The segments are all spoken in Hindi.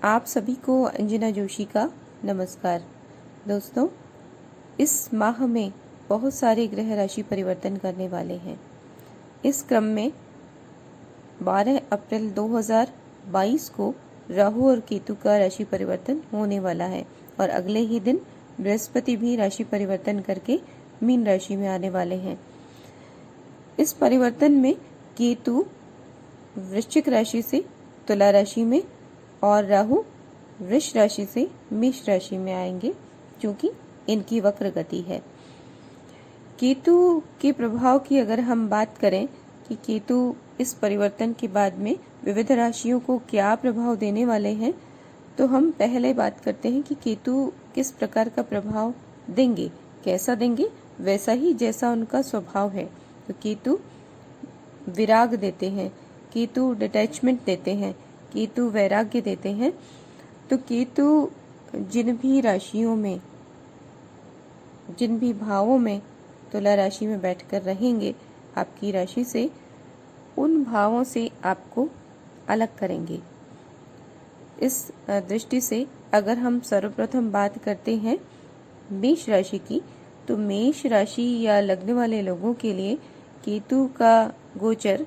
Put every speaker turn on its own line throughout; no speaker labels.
आप सभी को अंजना जोशी का नमस्कार। दोस्तों, इस माह में बहुत सारे ग्रह राशि परिवर्तन करने वाले हैं। इस क्रम में 12 अप्रैल 2022 को राहु और केतु का राशि परिवर्तन होने वाला है और अगले ही दिन बृहस्पति भी राशि परिवर्तन करके मीन राशि में आने वाले हैं। इस परिवर्तन में केतु वृश्चिक राशि से तुला राशि में और राहु वृष राशि से मेष राशि में आएंगे, क्योंकि इनकी वक्र गति है। केतु के प्रभाव की अगर हम बात करें कि केतु इस परिवर्तन के बाद में विविध राशियों को क्या प्रभाव देने वाले हैं, तो हम पहले बात करते हैं कि केतु किस प्रकार का प्रभाव देंगे। कैसा देंगे? वैसा ही जैसा उनका स्वभाव है। तो केतु विराग देते हैं, केतु डिटैचमेंट देते हैं, केतु वैराग्य देते हैं। तो केतु जिन भी राशियों में, जिन भी भावों में तुला राशि में बैठकर रहेंगे आपकी राशि से, उन भावों से आपको अलग करेंगे। इस दृष्टि से अगर हम सर्वप्रथम बात करते हैं मेष राशि की, तो मेष राशि या लग्न वाले लोगों के लिए केतु का गोचर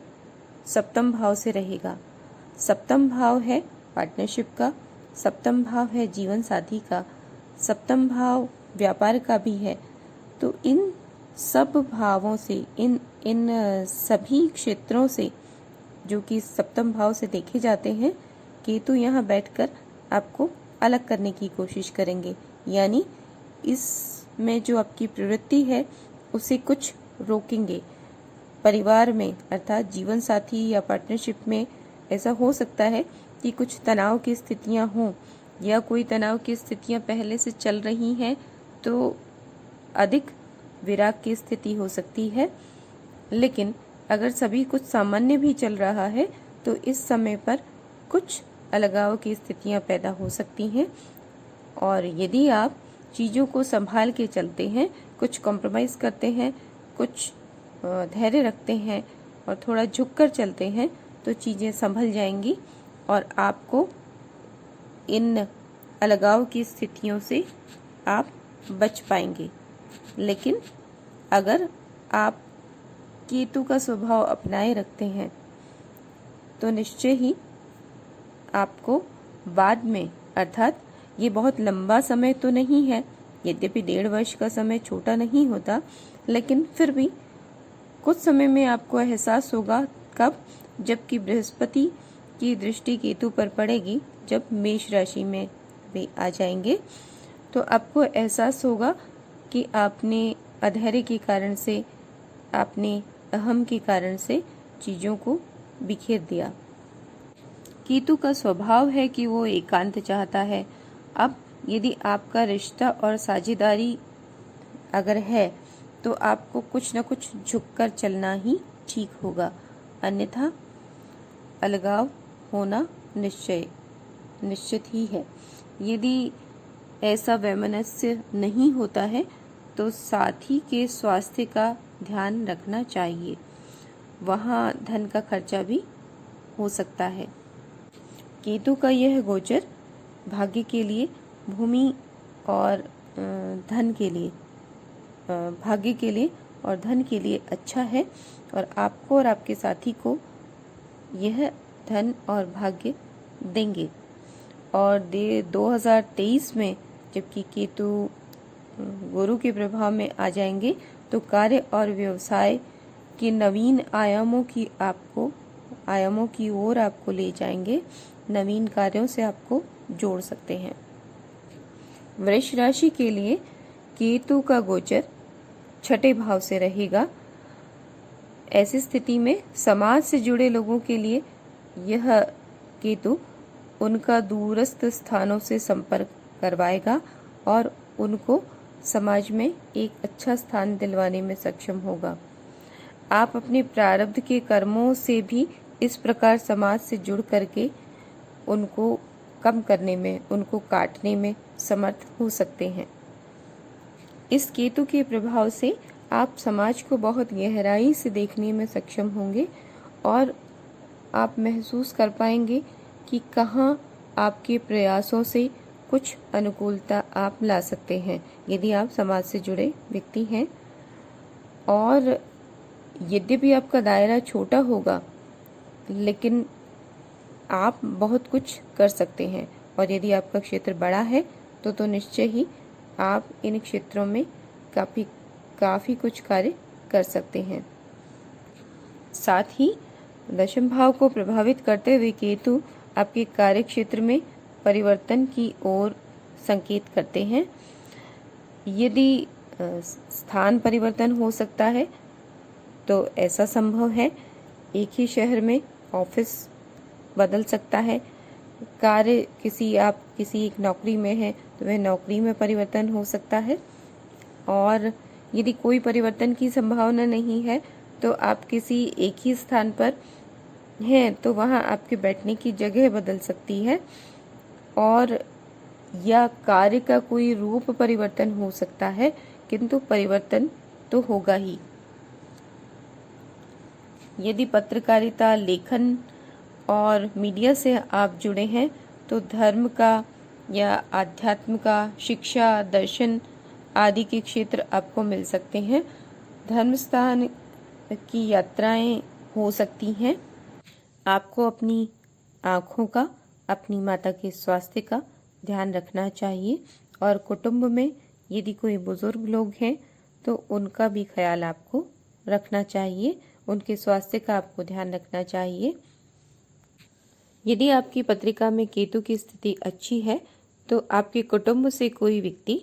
सप्तम भाव से रहेगा। सप्तम भाव है पार्टनरशिप का, सप्तम भाव है जीवन साथी का, सप्तम भाव व्यापार का भी है। तो इन सब भावों से, इन सभी क्षेत्रों से जो कि सप्तम भाव से देखे जाते हैं, केतु यहाँ बैठकर आपको अलग करने की कोशिश करेंगे। यानी इसमें जो आपकी प्रवृत्ति है उसे कुछ रोकेंगे। परिवार में अर्थात जीवन साथी या पार्टनरशिप में ऐसा हो सकता है कि कुछ तनाव की स्थितियां हों, या कोई तनाव की स्थितियां पहले से चल रही हैं तो अधिक विराग की स्थिति हो सकती है। लेकिन अगर सभी कुछ सामान्य भी चल रहा है तो इस समय पर कुछ अलगाव की स्थितियां पैदा हो सकती हैं। और यदि आप चीज़ों को संभाल के चलते हैं, कुछ कॉम्प्रोमाइज़ करते हैं, कुछ धैर्य रखते हैं और थोड़ा झुककर चलते हैं, तो चीज़ें संभल जाएंगी और आपको इन अलगाव की स्थितियों से आप बच पाएंगे। लेकिन अगर आप केतु का स्वभाव अपनाए रखते हैं तो निश्चय ही आपको बाद में, अर्थात ये बहुत लंबा समय तो नहीं है, यद्यपि 1.5 वर्ष का समय छोटा नहीं होता, लेकिन फिर भी कुछ समय में आपको एहसास होगा। कब? जबकि बृहस्पति की दृष्टि केतु पर पड़ेगी, जब मेष राशि में वे आ जाएंगे, तो आपको एहसास होगा कि आपने अधैर्य के कारण से, आपने अहम के कारण से चीज़ों को बिखेर दिया। केतु का स्वभाव है कि वो एकांत चाहता है। अब यदि आपका रिश्ता और साझेदारी अगर है तो आपको कुछ न कुछ झुककर चलना ही ठीक होगा, अन्यथा अलगाव होना निश्चित ही है। यदि ऐसा वैमनस्य नहीं होता है तो साथी के स्वास्थ्य का ध्यान रखना चाहिए। वहाँ धन का खर्चा भी हो सकता है। केतु का यह गोचर भाग्य के लिए, भूमि और धन के लिए, भाग्य के लिए और धन के लिए अच्छा है, और आपको और आपके साथी को यह धन और भाग्य देंगे। और 2023 में जबकि केतु गुरु के प्रभाव में आ जाएंगे तो कार्य और व्यवसाय के नवीन आयामों की ओर आपको ले जाएंगे, नवीन कार्यों से आपको जोड़ सकते हैं। वृष राशि के लिए केतु का गोचर 6ठे भाव से रहेगा। ऐसी स्थिति में समाज से जुड़े लोगों के लिए यह केतु उनका दूरस्थ स्थानों से संपर्क करवाएगा और उनको समाज में एक अच्छा स्थान दिलवाने में सक्षम होगा। आप अपने प्रारब्ध के कर्मों से भी इस प्रकार समाज से जुड़ करके उनको कम करने में, उनको काटने में समर्थ हो सकते हैं। इस केतु के प्रभाव से आप समाज को बहुत गहराई से देखने में सक्षम होंगे और आप महसूस कर पाएंगे कि कहाँ आपके प्रयासों से कुछ अनुकूलता आप ला सकते हैं यदि आप समाज से जुड़े व्यक्ति हैं। और यद्यपि आपका दायरा छोटा होगा, लेकिन आप बहुत कुछ कर सकते हैं। और यदि आपका क्षेत्र बड़ा है तो निश्चय ही आप इन क्षेत्रों में काफ़ी कुछ कार्य कर सकते हैं। साथ ही दशम भाव को प्रभावित करते हुए केतु आपके कार्य क्षेत्र में परिवर्तन की ओर संकेत करते हैं। यदि स्थान परिवर्तन हो सकता है तो ऐसा संभव है। एक ही शहर में ऑफिस बदल सकता है। आप किसी एक नौकरी में हैं तो वह नौकरी में परिवर्तन हो सकता है। और यदि कोई परिवर्तन की संभावना नहीं है तो आप किसी एक ही स्थान पर हैं तो वहाँ आपके बैठने की जगह बदल सकती है। और या कार्य का कोई रूप परिवर्तन हो सकता है, किंतु परिवर्तन तो होगा ही। यदि पत्रकारिता, लेखन और मीडिया से आप जुड़े हैं तो धर्म का या आध्यात्म का, शिक्षा, दर्शन आदि के क्षेत्र आपको मिल सकते हैं। धर्म स्थान की यात्राएं हो सकती हैं। आपको अपनी आँखों का, अपनी माता के स्वास्थ्य का ध्यान रखना चाहिए। और कुटुंब में यदि कोई बुजुर्ग लोग हैं तो उनका भी ख्याल आपको रखना चाहिए, उनके स्वास्थ्य का आपको ध्यान रखना चाहिए। यदि आपकी पत्रिका में केतु की स्थिति अच्छी है तो आपके कुटुंब से कोई व्यक्ति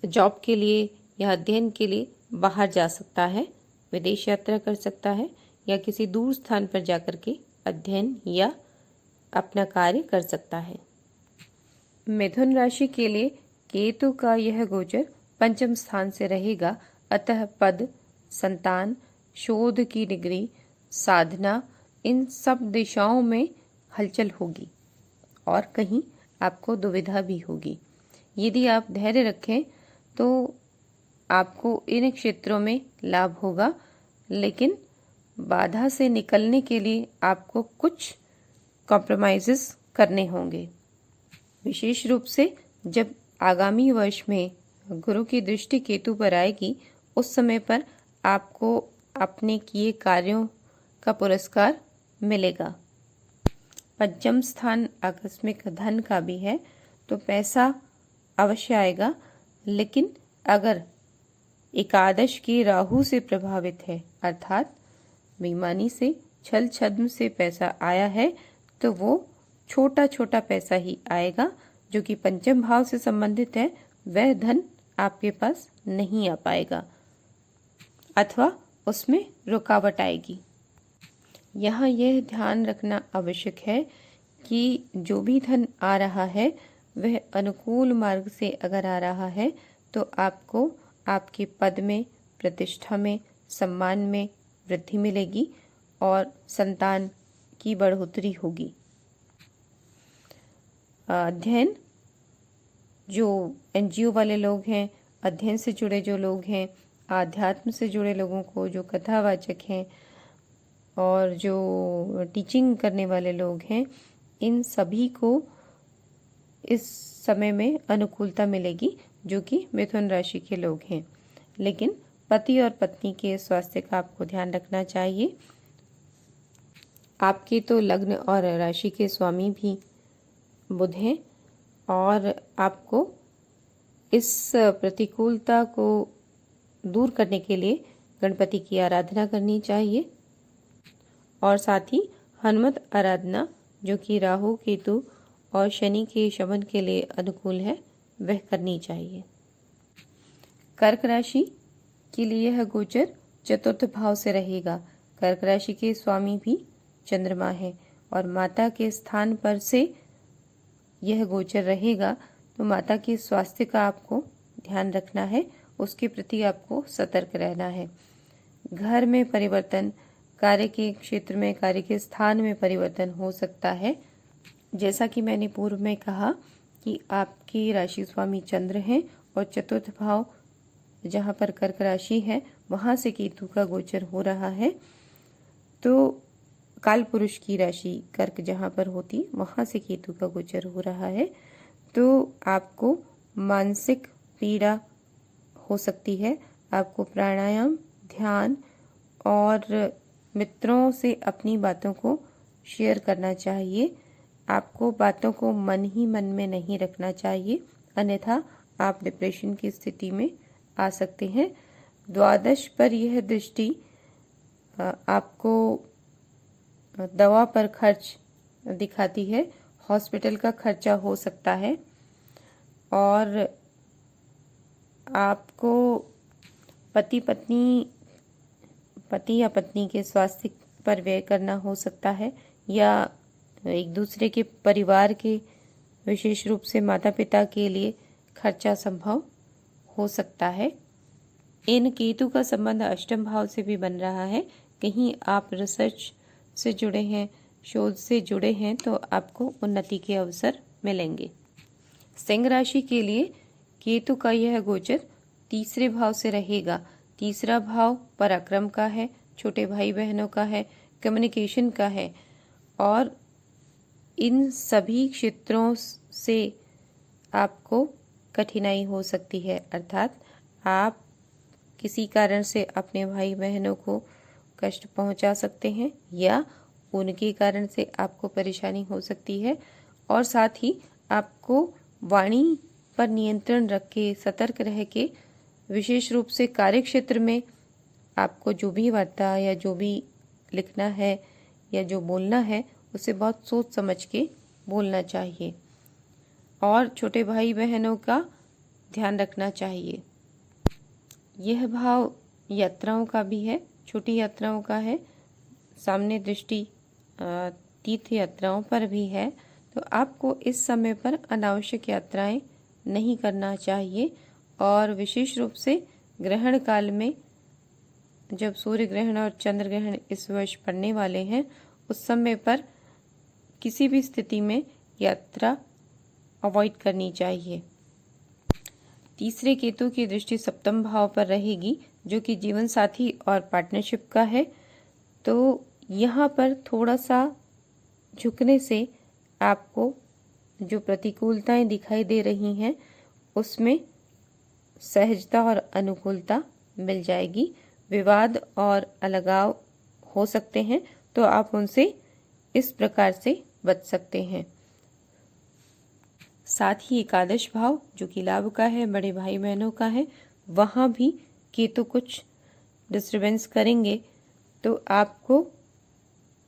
जॉब के लिए या अध्ययन के लिए बाहर जा सकता है, विदेश यात्रा कर सकता है या किसी दूर स्थान पर जाकर के अध्ययन या अपना कार्य कर सकता है। मिथुन राशि के लिए केतु का यह गोचर पंचम स्थान से रहेगा, अतः पद, संतान, शोध की डिग्री, साधना, इन सब दिशाओं में हलचल होगी और कहीं आपको दुविधा भी होगी। यदि आप धैर्य रखें तो आपको इन क्षेत्रों में लाभ होगा, लेकिन बाधा से निकलने के लिए आपको कुछ कॉम्प्रोमाइज़ेस करने होंगे। विशेष रूप से जब आगामी वर्ष में गुरु की दृष्टि केतु पर आएगी, उस समय पर आपको अपने किए कार्यों का पुरस्कार मिलेगा। पंचम स्थान आकस्मिक धन का भी है तो पैसा अवश्य आएगा, लेकिन अगर एकादश की राहु से प्रभावित है, अर्थात बेईमानी से, छल छद्म से पैसा आया है तो वो छोटा छोटा पैसा ही आएगा। जो कि पंचम भाव से संबंधित है वह धन आपके पास नहीं आ पाएगा अथवा उसमें रुकावट आएगी। यहाँ यह ध्यान रखना आवश्यक है कि जो भी धन आ रहा है वह अनुकूल मार्ग से अगर आ रहा है तो आपको आपके पद में, प्रतिष्ठा में, सम्मान में वृद्धि मिलेगी और संतान की बढ़ोतरी होगी। अध्ययन, जो एनजीओ वाले लोग हैं, अध्ययन से जुड़े जो लोग हैं, आध्यात्म से जुड़े लोगों को, जो कथावाचक हैं और जो टीचिंग करने वाले लोग हैं, इन सभी को इस समय में अनुकूलता मिलेगी जो कि मिथुन राशि के लोग हैं। लेकिन पति और पत्नी के स्वास्थ्य का आपको ध्यान रखना चाहिए। आपके तो लग्न और राशि के स्वामी भी बुध हैं और आपको इस प्रतिकूलता को दूर करने के लिए गणपति की आराधना करनी चाहिए और साथ ही हनुमत आराधना, जो कि राहु, केतु और शनि के शमन के लिए अनुकूल है, वह करनी चाहिए। कर्क राशि के लिए यह गोचर चतुर्थ भाव से रहेगा। कर्क राशि के स्वामी भी चंद्रमा है और माता के स्थान पर से यह गोचर रहेगा, तो माता के स्वास्थ्य का आपको ध्यान रखना है, उसके प्रति आपको सतर्क रहना है। घर में परिवर्तन, कार्य के क्षेत्र में, कार्य के स्थान में परिवर्तन हो सकता है। जैसा कि मैंने पूर्व में कहा कि आपकी राशि स्वामी चंद्र हैं और चतुर्थ भाव जहाँ पर कर्क राशि है वहाँ से केतु का गोचर हो रहा है, तो काल पुरुष की राशि कर्क जहाँ पर होती वहाँ से केतु का गोचर हो रहा है, तो आपको मानसिक पीड़ा हो सकती है। आपको प्राणायाम, ध्यान और मित्रों से अपनी बातों को शेयर करना चाहिए। आपको बातों को मन ही मन में नहीं रखना चाहिए, अन्यथा आप डिप्रेशन की स्थिति में आ सकते हैं। द्वादश पर यह दृष्टि आपको दवा पर खर्च दिखाती है, हॉस्पिटल का खर्चा हो सकता है और आपको पति या पत्नी के स्वास्थ्य पर व्यय करना हो सकता है, या एक दूसरे के परिवार के, विशेष रूप से माता पिता के लिए खर्चा संभव हो सकता है। इन केतु का संबंध अष्टम भाव से भी बन रहा है। कहीं आप रिसर्च से जुड़े हैं, शोध से जुड़े हैं, तो आपको उन्नति के अवसर मिलेंगे। सिंह राशि के लिए केतु का यह गोचर तीसरे भाव से रहेगा। तीसरा भाव पराक्रम का है, छोटे भाई बहनों का है, कम्युनिकेशन का है और इन सभी क्षेत्रों से आपको कठिनाई हो सकती है, अर्थात आप किसी कारण से अपने भाई बहनों को कष्ट पहुंचा सकते हैं या उनके कारण से आपको परेशानी हो सकती है। और साथ ही आपको वाणी पर नियंत्रण रख के, सतर्क रह के, विशेष रूप से कार्य क्षेत्र में आपको जो भी वार्ता या जो भी लिखना है या जो बोलना है उसे बहुत सोच समझ के बोलना चाहिए और छोटे भाई बहनों का ध्यान रखना चाहिए। यह भाव यात्राओं का भी है, छोटी यात्राओं का है, सामने दृष्टि तीर्थ यात्राओं पर भी है, तो आपको इस समय पर अनावश्यक यात्राएं नहीं करना चाहिए। और विशेष रूप से ग्रहण काल में जब सूर्य ग्रहण और चंद्र ग्रहण इस वर्ष पड़ने वाले हैं, उस समय पर किसी भी स्थिति में यात्रा अवॉइड करनी चाहिए। तीसरे केतु की दृष्टि सप्तम भाव पर रहेगी, जो कि जीवन साथी और पार्टनरशिप का है, तो यहाँ पर थोड़ा सा झुकने से आपको जो प्रतिकूलताएं दिखाई दे रही हैं उसमें सहजता और अनुकूलता मिल जाएगी। विवाद और अलगाव हो सकते हैं, तो आप उनसे इस प्रकार से बच सकते हैं। साथ ही एकादश भाव जो कि लाभ का है, बड़े भाई बहनों का है, वहाँ भी केतु कुछ डिस्टर्बेंस करेंगे, तो आपको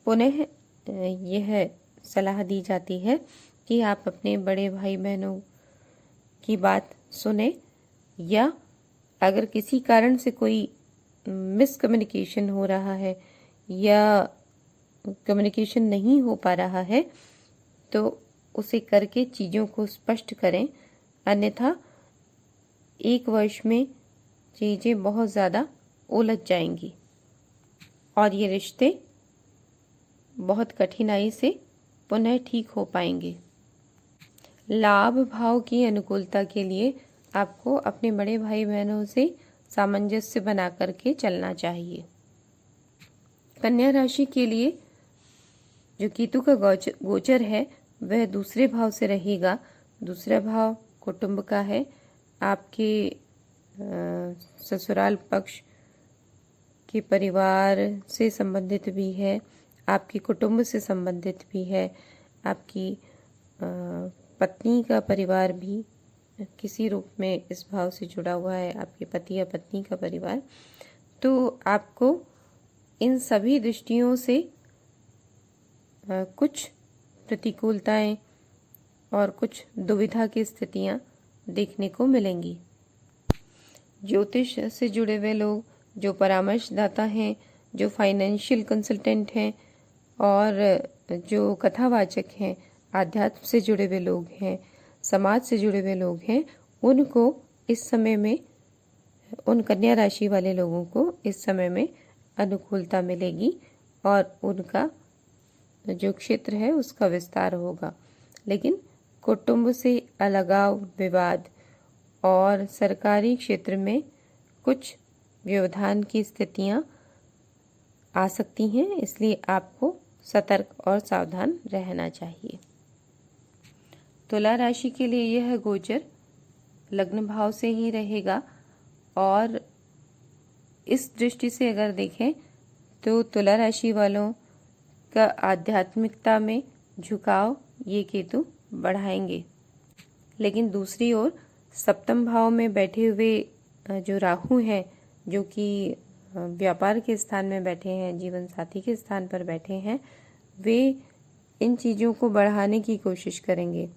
पुनः यह सलाह दी जाती है कि आप अपने बड़े भाई बहनों की बात सुने, या अगर किसी कारण से कोई मिसकम्युनिकेशन हो रहा है या कम्युनिकेशन नहीं हो पा रहा है तो उसे करके चीज़ों को स्पष्ट करें, अन्यथा एक वर्ष में चीज़ें बहुत ज़्यादा उलझ जाएंगी और ये रिश्ते बहुत कठिनाई से पुनः ठीक हो पाएंगे। लाभ भाव की अनुकूलता के लिए आपको अपने बड़े भाई बहनों से सामंजस्य बना करके चलना चाहिए। कन्या राशि के लिए जो केतु का गोचर है वह दूसरे भाव से रहेगा। दूसरा भाव कुटुंब का है, आपके ससुराल पक्ष के परिवार से संबंधित भी है, आपके कुटुंब से संबंधित भी है, आपकी पत्नी का परिवार भी किसी रूप में इस भाव से जुड़ा हुआ है, आपके पति या पत्नी का परिवार। तो आपको इन सभी दृष्टियों से कुछ प्रतिकूलताएं और कुछ दुविधा की स्थितियां देखने को मिलेंगी। ज्योतिष से जुड़े हुए लोग, जो परामर्शदाता हैं, जो फाइनेंशियल कंसल्टेंट हैं और जो कथावाचक हैं, आध्यात्म से जुड़े हुए लोग हैं, समाज से जुड़े हुए लोग हैं, उनको इस समय में, उन कन्या राशि वाले लोगों को इस समय में अनुकूलता मिलेगी और उनका जो क्षेत्र है उसका विस्तार होगा। लेकिन कुटुंब से अलगाव, विवाद और सरकारी क्षेत्र में कुछ व्यवधान की स्थितियां आ सकती हैं, इसलिए आपको सतर्क और सावधान रहना चाहिए। तुला राशि के लिए यह गोचर लग्न भाव से ही रहेगा और इस दृष्टि से अगर देखें तो तुला राशि वालों का आध्यात्मिकता में झुकाव ये केतु बढ़ाएंगे। लेकिन दूसरी ओर सप्तम भाव में बैठे हुए जो राहु हैं, जो कि व्यापार के स्थान में बैठे हैं, जीवन साथी के स्थान पर बैठे हैं, वे इन चीज़ों को बढ़ाने की कोशिश करेंगे।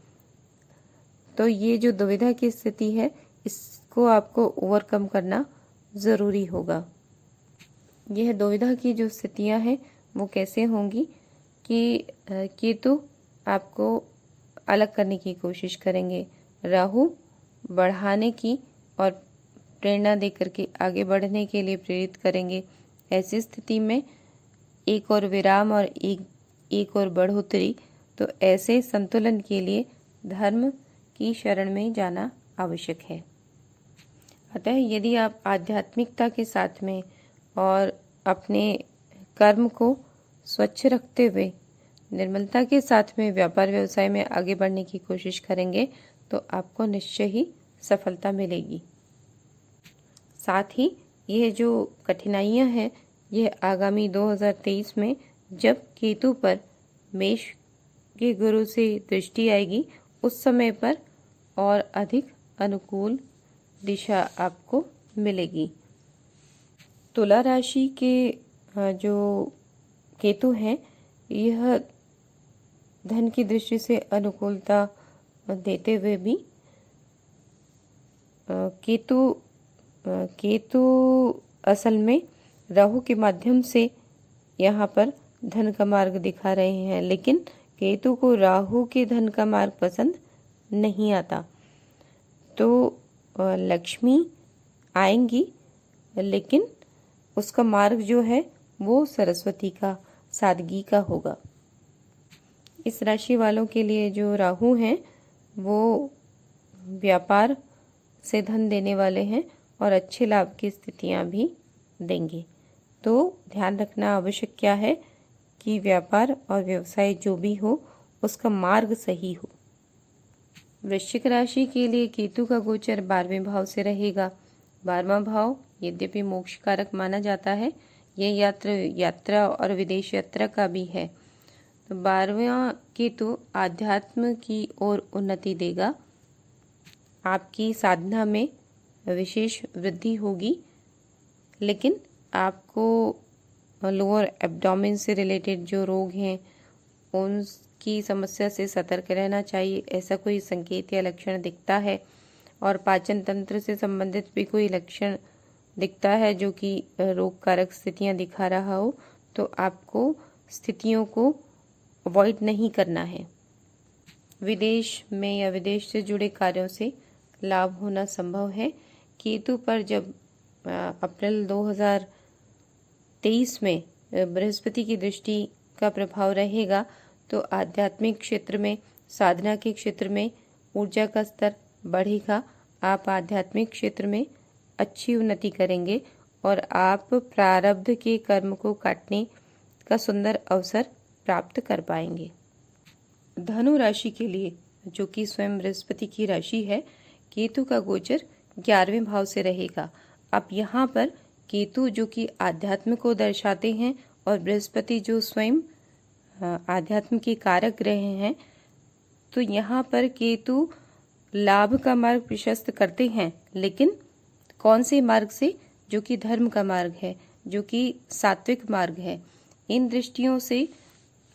तो ये जो दुविधा की स्थिति है, इसको आपको ओवरकम करना ज़रूरी होगा। यह दुविधा की जो स्थितियां हैं वो कैसे होंगी कि केतु आपको अलग करने की कोशिश करेंगे, राहु बढ़ाने की और प्रेरणा देकर के आगे बढ़ने के लिए प्रेरित करेंगे। ऐसी स्थिति में एक और विराम और एक और बढ़ोतरी, तो ऐसे संतुलन के लिए धर्म की शरण में जाना आवश्यक है। अतः यदि आप आध्यात्मिकता के साथ में और अपने कर्म को स्वच्छ रखते हुए निर्मलता के साथ में व्यापार व्यवसाय में आगे बढ़ने की कोशिश करेंगे तो आपको निश्चय ही सफलता मिलेगी। साथ ही यह जो कठिनाइयां हैं, यह आगामी 2023 में जब केतु पर मेष के गुरु से दृष्टि आएगी, उस समय पर और अधिक अनुकूल दिशा आपको मिलेगी। तुला राशि के जो केतु हैं, यह धन की दृष्टि से अनुकूलता देते हुए भी केतु असल में राहु के माध्यम से यहाँ पर धन का मार्ग दिखा रहे हैं, लेकिन केतु को राहु के धन का मार्ग पसंद नहीं आता। तो लक्ष्मी आएंगी, लेकिन उसका मार्ग जो है वो सरस्वती का, सादगी का होगा। इस राशि वालों के लिए जो राहु हैं वो व्यापार से धन देने वाले हैं और अच्छे लाभ की स्थितियां भी देंगे। तो ध्यान रखना आवश्यक क्या है कि व्यापार और व्यवसाय जो भी हो उसका मार्ग सही हो। वृश्चिक राशि के लिए केतु का गोचर 12वें भाव से रहेगा। 12वां भाव यद्यपि मोक्ष कारक माना जाता है, यह यात्रा और विदेश यात्रा का भी है। तो 12वां केतु आध्यात्म की ओर उन्नति देगा। आपकी साधना में विशेष वृद्धि होगी, लेकिन आपको लोअर एब्डोमेन से रिलेटेड जो रोग हैं उनकी समस्या से सतर्क रहना चाहिए। ऐसा कोई संकेत या लक्षण दिखता है और पाचन तंत्र से संबंधित भी कोई लक्षण दिखता है जो कि रोग कारक स्थितियां दिखा रहा हो, तो आपको स्थितियों को अवॉइड नहीं करना है। विदेश में या विदेश से जुड़े कार्यों से लाभ होना संभव है। केतु पर जब अप्रैल 2023 में बृहस्पति की दृष्टि का प्रभाव रहेगा, तो आध्यात्मिक क्षेत्र में, साधना के क्षेत्र में ऊर्जा का स्तर बढ़ेगा। आप आध्यात्मिक क्षेत्र में अच्छी उन्नति करेंगे और आप प्रारब्ध के कर्म को काटने का सुंदर अवसर प्राप्त कर पाएंगे। धनु राशि के लिए, जो कि स्वयं बृहस्पति की राशि है, केतु का गोचर 11वें भाव से रहेगा। अब यहाँ पर केतु जो कि आध्यात्म को दर्शाते हैं और बृहस्पति जो स्वयं आध्यात्म के कारक रहे हैं, तो यहाँ पर केतु लाभ का मार्ग प्रशस्त करते हैं, लेकिन कौन से मार्ग से? जो कि धर्म का मार्ग है, जो कि सात्विक मार्ग है। इन दृष्टियों से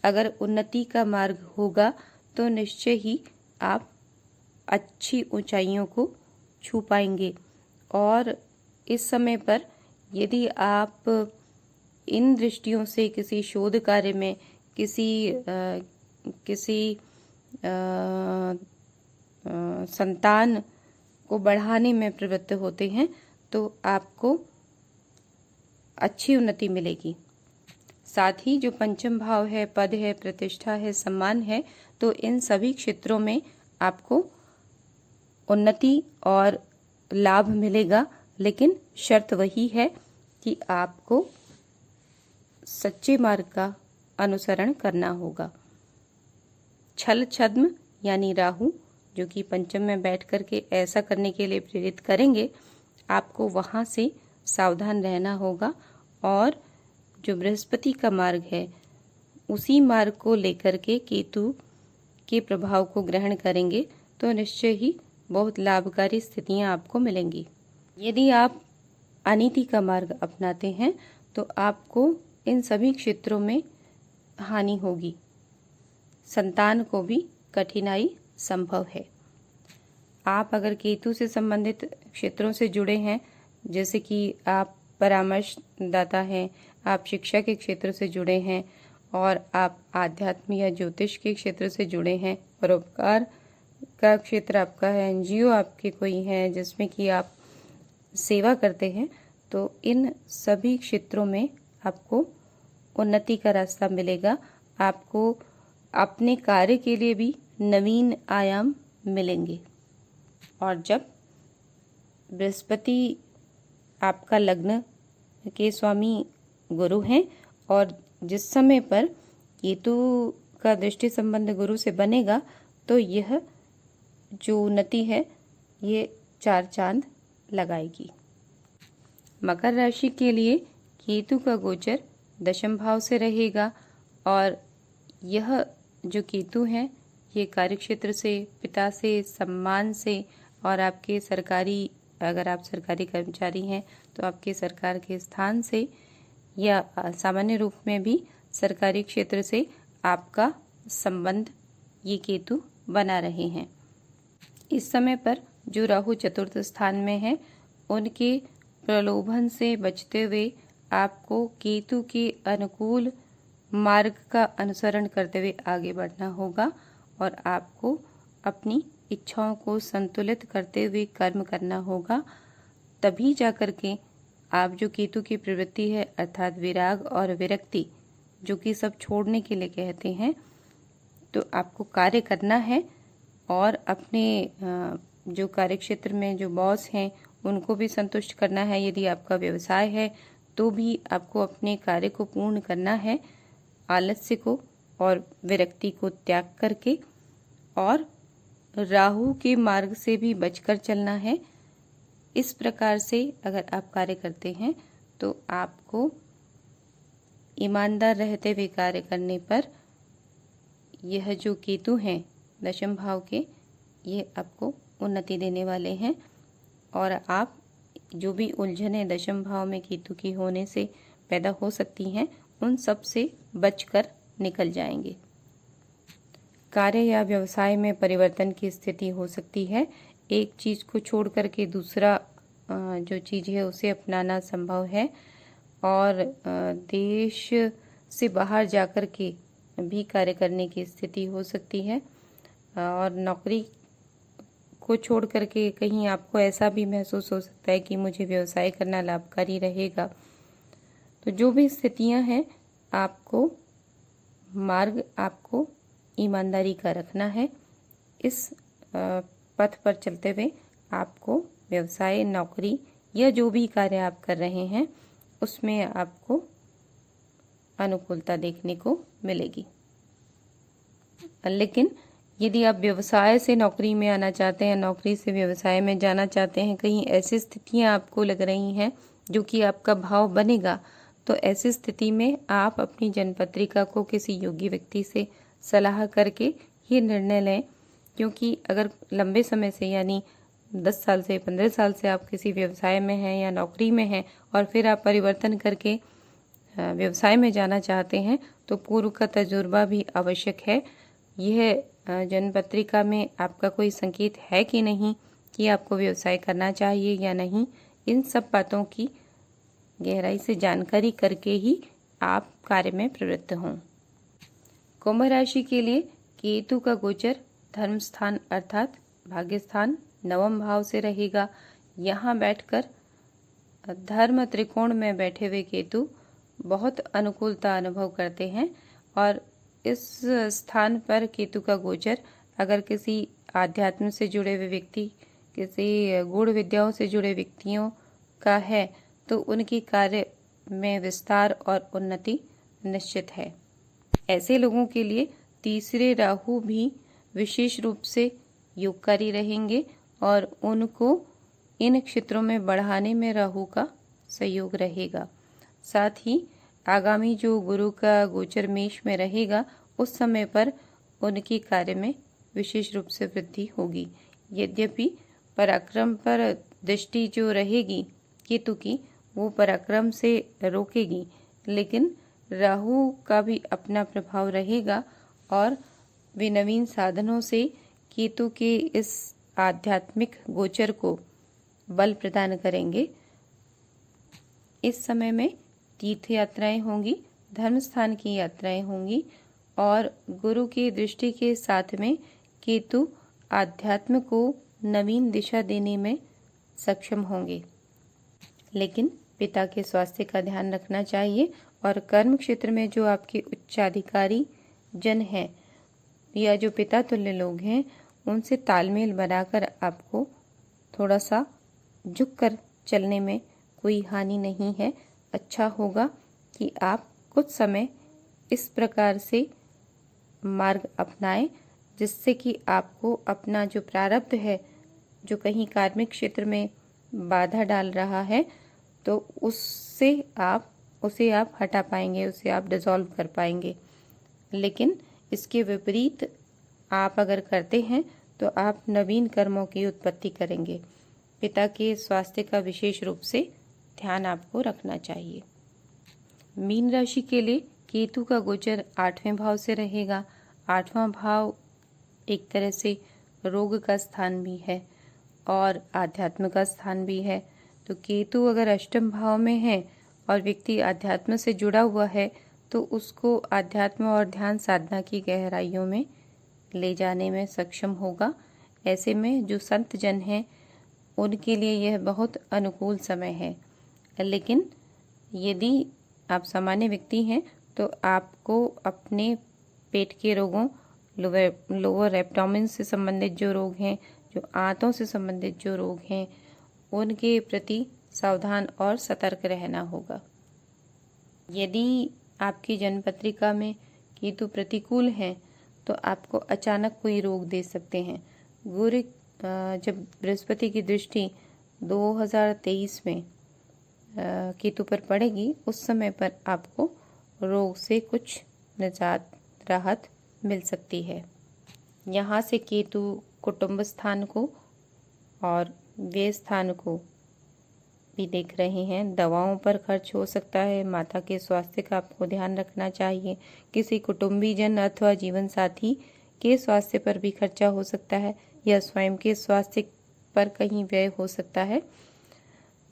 अगर उन्नति का मार्ग होगा तो निश्चय ही आप अच्छी ऊंचाइयों को छू पाएंगे। और इस समय पर यदि आप इन दृष्टियों से किसी शोध कार्य में, किसी संतान को बढ़ाने में प्रवृत्त होते हैं तो आपको अच्छी उन्नति मिलेगी। साथ ही जो पंचम भाव है, पद है, प्रतिष्ठा है, सम्मान है, तो इन सभी क्षेत्रों में आपको उन्नति और लाभ मिलेगा। लेकिन शर्त वही है कि आपको सच्चे मार्ग का अनुसरण करना होगा। छल छद्म यानी राहु जो कि पंचम में बैठ करके ऐसा करने के लिए प्रेरित करेंगे, आपको वहां से सावधान रहना होगा और जो बृहस्पति का मार्ग है उसी मार्ग को लेकर के केतु के प्रभाव को ग्रहण करेंगे तो निश्चय ही बहुत लाभकारी स्थितियां आपको मिलेंगी। यदि आप अनीति का मार्ग अपनाते हैं तो आपको इन सभी क्षेत्रों में हानि होगी, संतान को भी कठिनाई संभव है। आप अगर केतु से संबंधित क्षेत्रों से जुड़े हैं, जैसे कि आप परामर्शदाता हैं, आप शिक्षा के क्षेत्र से जुड़े हैं और आप आध्यात्म या ज्योतिष के क्षेत्र से जुड़े हैं, परोपकार का क्षेत्र आपका है, एनजीओ आपके कोई हैं जिसमें कि आप सेवा करते हैं, तो इन सभी क्षेत्रों में आपको उन्नति का रास्ता मिलेगा। आपको अपने कार्य के लिए भी नवीन आयाम मिलेंगे। और जब बृहस्पति आपका लग्न के स्वामी गुरु हैं और जिस समय पर केतु का दृष्टि संबंध गुरु से बनेगा तो यह जो उन्नति है ये 4 चांद लगाएगी। मकर राशि के लिए केतु का गोचर दशम भाव से रहेगा और यह जो केतु है ये कार्यक्षेत्र से, पिता से, सम्मान से और आपके सरकारी, अगर आप सरकारी कर्मचारी हैं तो आपके सरकार के स्थान से या सामान्य रूप में भी सरकारी क्षेत्र से आपका संबंध ये केतु बना रहे हैं। इस समय पर जो राहु चतुर्थ स्थान में है उनके प्रलोभन से बचते हुए आपको केतु के अनुकूल मार्ग का अनुसरण करते हुए आगे बढ़ना होगा और आपको अपनी इच्छाओं को संतुलित करते हुए कर्म करना होगा। तभी जाकर के आप जो केतु की प्रवृत्ति है अर्थात विराग और विरक्ति जो कि सब छोड़ने के लिए कहते हैं, तो आपको कार्य करना है और अपने जो कार्यक्षेत्र में जो बॉस हैं उनको भी संतुष्ट करना है। यदि आपका व्यवसाय है तो भी आपको अपने कार्य को पूर्ण करना है, आलस्य को और विरक्ति को त्याग करके, और राहु के मार्ग से भी बचकर चलना है। इस प्रकार से अगर आप कार्य करते हैं तो आपको ईमानदार रहते हुए कार्य करने पर यह जो केतु हैं दशम भाव के, ये आपको उन्नति देने वाले हैं और आप जो भी उलझनें दशम भाव में केतु की होने से पैदा हो सकती हैं उन सब से बचकर निकल जाएंगे। कार्य या व्यवसाय में परिवर्तन की स्थिति हो सकती है। एक चीज़ को छोड़ करके दूसरा जो चीज़ है उसे अपनाना संभव है और देश से बाहर जाकर के भी कार्य करने की स्थिति हो सकती है और नौकरी को छोड़ करके कहीं आपको ऐसा भी महसूस हो सकता है कि मुझे व्यवसाय करना लाभकारी रहेगा। तो जो भी स्थितियां हैं, आपको मार्ग आपको ईमानदारी का रखना है। इस पथ पर चलते हुए आपको व्यवसाय, नौकरी या जो भी कार्य आप कर रहे हैं उसमें आपको अनुकूलता देखने को मिलेगी। लेकिन यदि आप व्यवसाय से नौकरी में आना चाहते हैं, नौकरी से व्यवसाय में जाना चाहते हैं, कहीं ऐसी स्थितियां आपको लग रही हैं जो कि आपका भाव बनेगा, तो ऐसी स्थिति में आप अपनी जन्मपत्रिका को किसी योग्य व्यक्ति से सलाह करके ये निर्णय लें, क्योंकि अगर लंबे समय से यानी 10 साल से 15 साल से आप किसी व्यवसाय में हैं या नौकरी में हैं और फिर आप परिवर्तन करके व्यवसाय में जाना चाहते हैं तो पूर्व का तजुर्बा भी आवश्यक है। यह जन्मपत्रिका में आपका कोई संकेत है कि नहीं कि आपको व्यवसाय करना चाहिए या नहीं, इन सब बातों की गहराई से जानकारी करके ही आप कार्य में प्रवृत्त हों। कुंभ राशि के लिए केतु का गोचर धर्म स्थान अर्थात भाग्य स्थान नवम भाव से रहेगा। यहाँ बैठकर धर्म त्रिकोण में बैठे हुए केतु बहुत अनुकूलता अनुभव करते हैं और इस स्थान पर केतु का गोचर अगर किसी आध्यात्म से जुड़े हुए व्यक्ति, किसी गूढ़ विद्याओं से जुड़े व्यक्तियों का है तो उनकी कार्य में विस्तार और उन्नति निश्चित है। ऐसे लोगों के लिए तीसरे राहु भी विशेष रूप से योगकारी रहेंगे और उनको इन क्षेत्रों में बढ़ाने में राहु का सहयोग रहेगा। साथ ही आगामी जो गुरु का गोचर मेष में रहेगा उस समय पर उनकी कार्य में विशेष रूप से वृद्धि होगी। यद्यपि पराक्रम पर दृष्टि जो रहेगी केतु की वो पराक्रम से रोकेगी, लेकिन राहु का भी अपना प्रभाव रहेगा और वे नवीन साधनों से केतु के इस आध्यात्मिक गोचर को बल प्रदान करेंगे। इस समय में तीर्थ यात्राएं होंगी, धर्म स्थान की यात्राएं होंगी और गुरु की दृष्टि के साथ में केतु आध्यात्म को नवीन दिशा देने में सक्षम होंगे। लेकिन पिता के स्वास्थ्य का ध्यान रखना चाहिए और कर्म क्षेत्र में जो आपके उच्चाधिकारी जन हैं या जो पिता तुल्य लोग हैं उनसे तालमेल बनाकर आपको थोड़ा सा झुककर चलने में कोई हानि नहीं है। अच्छा होगा कि आप कुछ समय इस प्रकार से मार्ग अपनाएं जिससे कि आपको अपना जो प्रारब्ध है जो कहीं कार्मिक क्षेत्र में बाधा डाल रहा है तो उसे आप हटा पाएंगे, उसे आप डिसॉल्व कर पाएंगे। लेकिन इसके विपरीत आप अगर करते हैं तो आप नवीन कर्मों की उत्पत्ति करेंगे। पिता के स्वास्थ्य का विशेष रूप से ध्यान आपको रखना चाहिए। मीन राशि के लिए केतु का गोचर 8वें भाव से रहेगा। 8वां भाव एक तरह से रोग का स्थान भी है और आध्यात्म का स्थान भी है। तो केतु अगर अष्टम भाव में है और व्यक्ति आध्यात्म से जुड़ा हुआ है तो उसको आध्यात्म और ध्यान साधना की गहराइयों में ले जाने में सक्षम होगा। ऐसे में जो संत जन हैं उनके लिए यह बहुत अनुकूल समय है। लेकिन यदि आप सामान्य व्यक्ति हैं तो आपको अपने पेट के रोगों, लोअर एब्डोमेन से संबंधित जो रोग हैं, जो आंतों से संबंधित जो रोग हैं, उनके प्रति सावधान और सतर्क रहना होगा। यदि आपकी जन्मपत्रिका में केतु प्रतिकूल हैं तो आपको अचानक कोई रोग दे सकते हैं। गुरु जब बृहस्पति की दृष्टि 2023 में केतु पर पड़ेगी उस समय पर आपको रोग से कुछ निजात राहत मिल सकती है। यहाँ से केतु कुटुंब स्थान को और व्यय स्थान को भी देख रहे हैं। दवाओं पर खर्च हो सकता है। माता के स्वास्थ्य का आपको ध्यान रखना चाहिए। किसी कुटुंबीजन अथवा जीवन साथी के स्वास्थ्य पर भी खर्चा हो सकता है या स्वयं के स्वास्थ्य पर कहीं व्यय हो सकता है।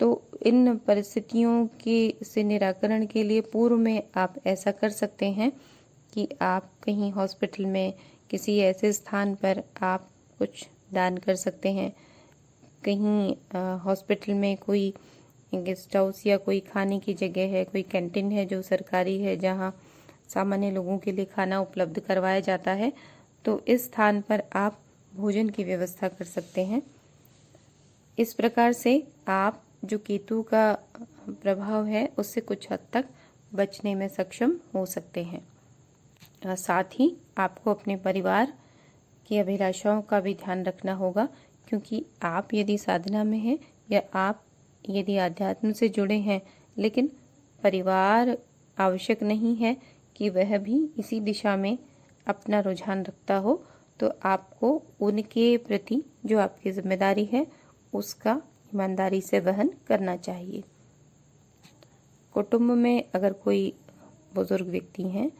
तो इन परिस्थितियों के से निराकरण के लिए पूर्व में आप ऐसा कर सकते हैं कि आप कहीं हॉस्पिटल में किसी ऐसे स्थान पर आप कुछ दान कर सकते हैं। कहीं हॉस्पिटल में कोई गेस्ट हाउस या कोई खाने की जगह है, कोई कैंटीन है जो सरकारी है जहां सामान्य लोगों के लिए खाना उपलब्ध करवाया जाता है, तो इस स्थान पर आप भोजन की व्यवस्था कर सकते हैं। इस प्रकार से आप जो केतु का प्रभाव है उससे कुछ हद तक बचने में सक्षम हो सकते हैं। साथ ही आपको अपने परिवार की अभिलाषाओं का भी ध्यान रखना होगा, क्योंकि आप यदि साधना में हैं या आप यदि आध्यात्म से जुड़े हैं लेकिन परिवार आवश्यक नहीं है कि वह भी इसी दिशा में अपना रुझान रखता हो, तो आपको उनके प्रति जो आपकी जिम्मेदारी है उसका ईमानदारी से वहन करना चाहिए। कुटुंब में अगर कोई बुजुर्ग व्यक्ति हैं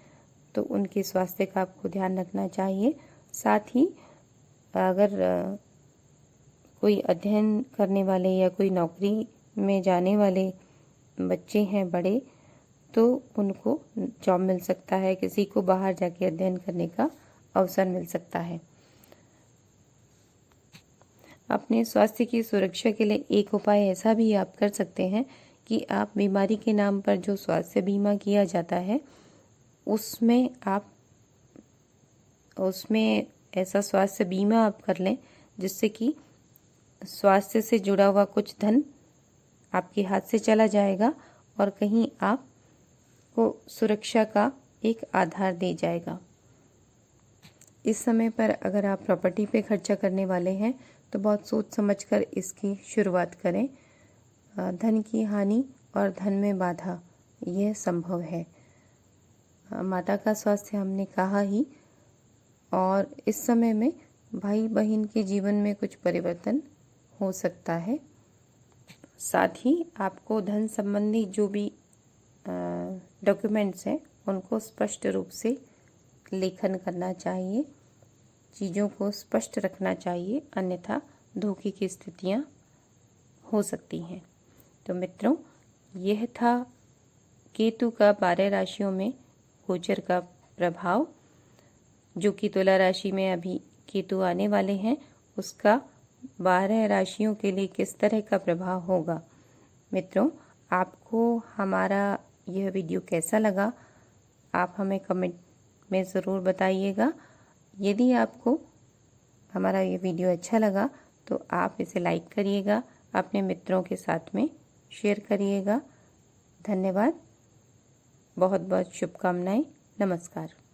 तो उनके स्वास्थ्य का आपको ध्यान रखना चाहिए। साथ ही अगर कोई अध्ययन करने वाले या कोई नौकरी में जाने वाले बच्चे हैं बड़े, तो उनको जॉब मिल सकता है, किसी को बाहर जाके अध्ययन करने का अवसर मिल सकता है। अपने स्वास्थ्य की सुरक्षा के लिए एक उपाय ऐसा भी आप कर सकते हैं कि आप बीमारी के नाम पर जो स्वास्थ्य बीमा किया जाता है उसमें ऐसा स्वास्थ्य बीमा आप कर लें जिससे कि स्वास्थ्य से जुड़ा हुआ कुछ धन आपके हाथ से चला जाएगा और कहीं आपको सुरक्षा का एक आधार दे जाएगा। इस समय पर अगर आप प्रॉपर्टी पे खर्चा करने वाले हैं तो बहुत सोच समझकर इसकी शुरुआत करें। धन की हानि और धन में बाधा यह संभव है। माता का स्वास्थ्य हमने कहा ही, और इस समय में भाई बहन के जीवन में कुछ परिवर्तन हो सकता है। साथ ही आपको धन संबंधी जो भी डॉक्यूमेंट्स हैं उनको स्पष्ट रूप से लेखन करना चाहिए, चीज़ों को स्पष्ट रखना चाहिए, अन्यथा धोखे की स्थितियां हो सकती हैं। तो मित्रों, यह था केतु का 12 राशियों में गोचर का प्रभाव, जो कि तुला राशि में अभी केतु आने वाले हैं, उसका 12 राशियों के लिए किस तरह का प्रभाव होगा। मित्रों, आपको हमारा यह वीडियो कैसा लगा, आप हमें कमेंट में ज़रूर बताइएगा। यदि आपको हमारा ये वीडियो अच्छा लगा तो आप इसे लाइक करिएगा, अपने मित्रों के साथ में शेयर करिएगा। धन्यवाद, बहुत बहुत शुभकामनाएं। नमस्कार।